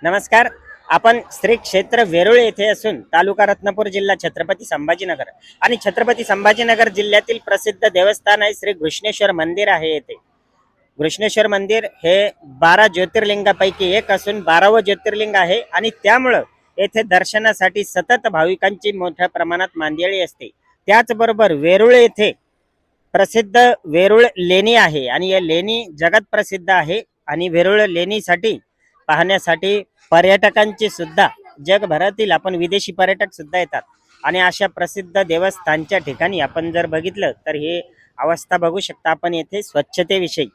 नमस्कार. आपण श्री क्षेत्र वेरूळ येथे असून तालुका रत्नापूर जिल्हा छत्रपती संभाजीनगर आणि छत्रपती संभाजीनगर जिल्ह्यातील प्रसिद्ध देवस्थान आहे श्री घृष्णेश्वर मंदिर आहे. येथे घृष्णेश्वर मंदिर हे 12 ज्योतिर्लिंगापैकी एक असून 12वं ज्योतिर्लिंग आहे आणि त्यामुळं येथे दर्शनासाठी सतत भाविकांची मोठ्या प्रमाणात मांदियाळी असते. त्याचबरोबर वेरूळ येथे प्रसिद्ध वेरूळ लेणी आहे आणि या लेणी जगात प्रसिद्ध आहे आणि वेरूळ लेणीसाठी पाहण्यासाठी पर्यटकांची सुद्धा जगभरातील आपण विदेशी पर्यटक सुद्धा येतात. आणि अशा प्रसिद्ध देवस्थानच्या ठिकाणी आपण जर बघितलं तर हे अवस्था बघू शकता आपण. येथे स्वच्छतेविषयी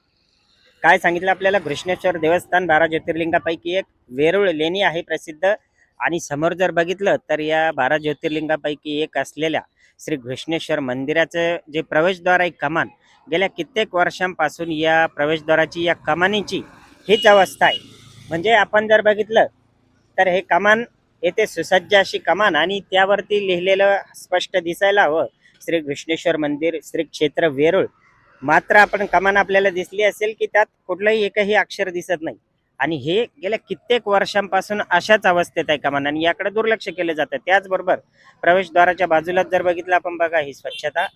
काय सांगितलं आपल्याला, घृष्णेश्वर देवस्थान 12 ज्योतिर्लिंगापैकी एक, वेरूळ लेणी आहे प्रसिद्ध. आणि समोर जर बघितलं तर या 12 ज्योतिर्लिंगापैकी एक असलेल्या श्री घृष्णेश्वर मंदिराचं जे प्रवेशद्वार आहे कमान, गेल्या कित्येक वर्षांपासून या प्रवेशद्वाराची या कमानीची हीच अवस्था आहे. म्हणजे आपण जर बघितलं तर हे कमान येथे सुसज्ज अशी कमान आणि त्यावरती लिहिलेलं स्पष्ट दिसायला हवं श्री घृष्णेश्वर मंदिर श्री क्षेत्र वेरूळ. मात्र आपण कमान आपल्याला दिसली असेल की त्यात कुठलंही एकही अक्षर दिसत नाही आणि हे गेल्या कित्येक वर्षांपासून अशाच अवस्थेत आहे कमान आणि याकडे दुर्लक्ष केलं जातं. त्याचबरोबर प्रवेशद्वाराच्या बाजूला जर बघितलं आपण बघा, ही स्वच्छता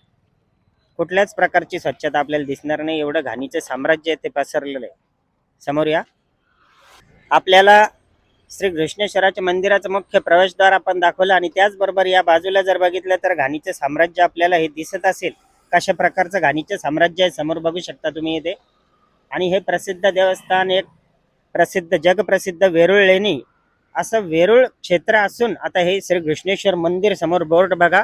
कुठल्याच प्रकारची स्वच्छता आपल्याला दिसणार नाही, एवढं घाणीचं साम्राज्य आहे ते पसरलेलं आहे. समोर या, आपल्याला श्री घृष्णेश्वराच्या मंदिराचं मुख्य प्रवेशद्वार आपण दाखवलं आणि त्याचबरोबर या बाजूला जर बघितलं तर घाणीचं साम्राज्य आपल्याला हे दिसत असेल. कशा प्रकारचं घाणीचं साम्राज्य आहे समोर बघू शकता तुम्ही इथे. आणि हे प्रसिद्ध देवस्थान, एक प्रसिद्ध जगप्रसिद्ध वेरूळ लेणी असं वेरूळ क्षेत्र असून आता हे श्री घृष्णेश्वर मंदिर समोर बोर्ड बघा,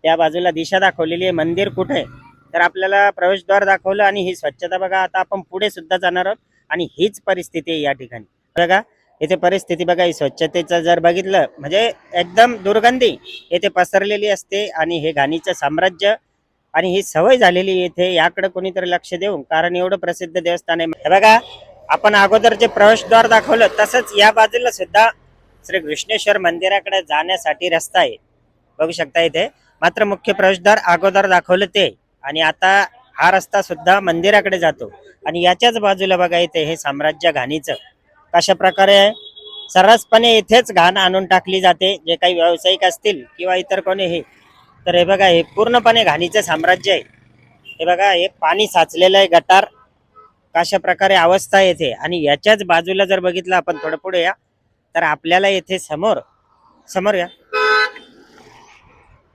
त्या बाजूला दिशा दाखवलेली आहे. मंदिर कुठे तर आपल्याला प्रवेशद्वार दाखवलं आणि ही स्वच्छता बघा. आता आपण पुढे सुद्धा जाणार आहोत आणि हीच परिस्थिती आहे या ठिकाणी. बघा इथे परिस्थिती बघा, ही स्वच्छतेचं जर बघितलं म्हणजे एकदम दुर्गंधी येथे पसरलेली असते आणि हे घाणीचं साम्राज्य आणि ही सवय झालेली येथे, याकडे कोणीतरी लक्ष देऊन, कारण एवढं प्रसिद्ध देवस्थान आहे. हे बघा, आपण अगोदर जे प्रवेशद्वार दाखवलं तसंच या बाजूला सुद्धा श्री घृष्णेश्वर मंदिराकडे जाण्यासाठी रस्ता आहे बघू शकता इथे. मात्र मुख्य प्रवेशद्वार अगोदर दाखवलं ते आणि आता हा रस्ता सुद्धा मंदिराकडे जातो आणि याच्याच बाजूला बघा इथे हे साम्राज्य घाणीचं कशा प्रकारे आहे. सर्रासपणे इथेच घाण आणून टाकली जाते, जे काही व्यावसायिक असतील किंवा इतर कोणी हे. तर हे बघा, हे पूर्णपणे घाणीचं साम्राज्य आहे. हे बघा, हे पाणी साचलेलं आहे, गटार कशा प्रकारे अवस्था येते. आणि याच्याच बाजूला जर बघितलं आपण, थोडं पुढे या, तर आपल्याला येथे समोर समोर या,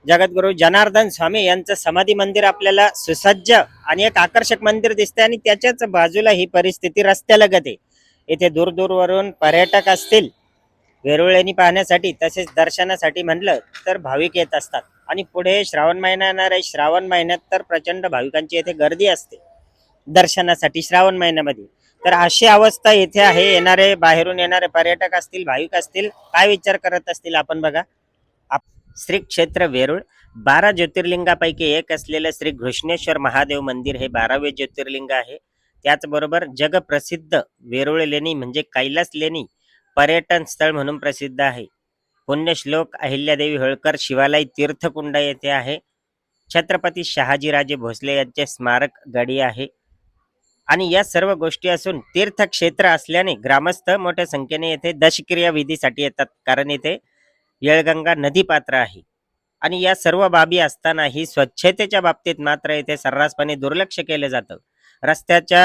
जगद्गुरु जनार्दन स्वामी यांचं समाधी मंदिर आपल्याला सुसज्ज आणि एक आकर्षक मंदिर दिसते आणि त्याच्याच बाजूला ही परिस्थिती रस्त्यालगत आहे. इथे दूरवरून पर्यटक असतील वेरूळ लेणी पाहण्यासाठी, तसेच दर्शनासाठी म्हणलं तर भाविक येत असतात. आणि पुढे श्रावण महिना येणार आहे. श्रावण महिन्यात तर प्रचंड भाविकांची येथे गर्दी असते दर्शनासाठी श्रावण महिन्यामध्ये. तर अशी अवस्था येथे आहे. येणारे बाहेरून येणारे पर्यटक असतील, भाविक असतील, काय विचार करत असतील आपण बघा. श्री क्षेत्र वेरूळ 12 ज्योतिर्लिंगापैकी एक असलेलं श्री घृष्णेश्वर महादेव मंदिर हे 12वे ज्योतिर्लिंग आहे. त्याचबरोबर जगप्रसिद्ध वेरूळ लेणी म्हणजे कैलास लेणी पर्यटन स्थळ म्हणून प्रसिद्ध आहे. पुण्यश्लोक अहिल्यादेवी होळकर शिवालय तीर्थकुंड येथे आहे. छत्रपती शहाजीराजे भोसले यांचे स्मारक गडी आहे. आणि या सर्व गोष्टी असून तीर्थक्षेत्र असल्याने ग्रामस्थ मोठ्या संख्येने येथे दशक्रिया विधीसाठी येतात, कारण येथे येळगंगा नदी पात्र आहे. आणि या सर्व बाबी असतानाही स्वच्छतेच्या बाबतीत मात्र येथे सर्रासपणे दुर्लक्ष केलं जातं.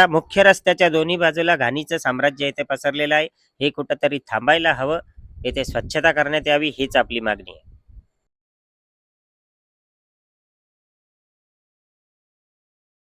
मुख्य रस्त्याच्या दोन्ही बाजूला घाणीचं साम्राज्य येथे पसरलेलं आहे. हे कुठंतरी थांबायला हवं. येथे स्वच्छता करण्यात यावी हीच आपली मागणी आहे.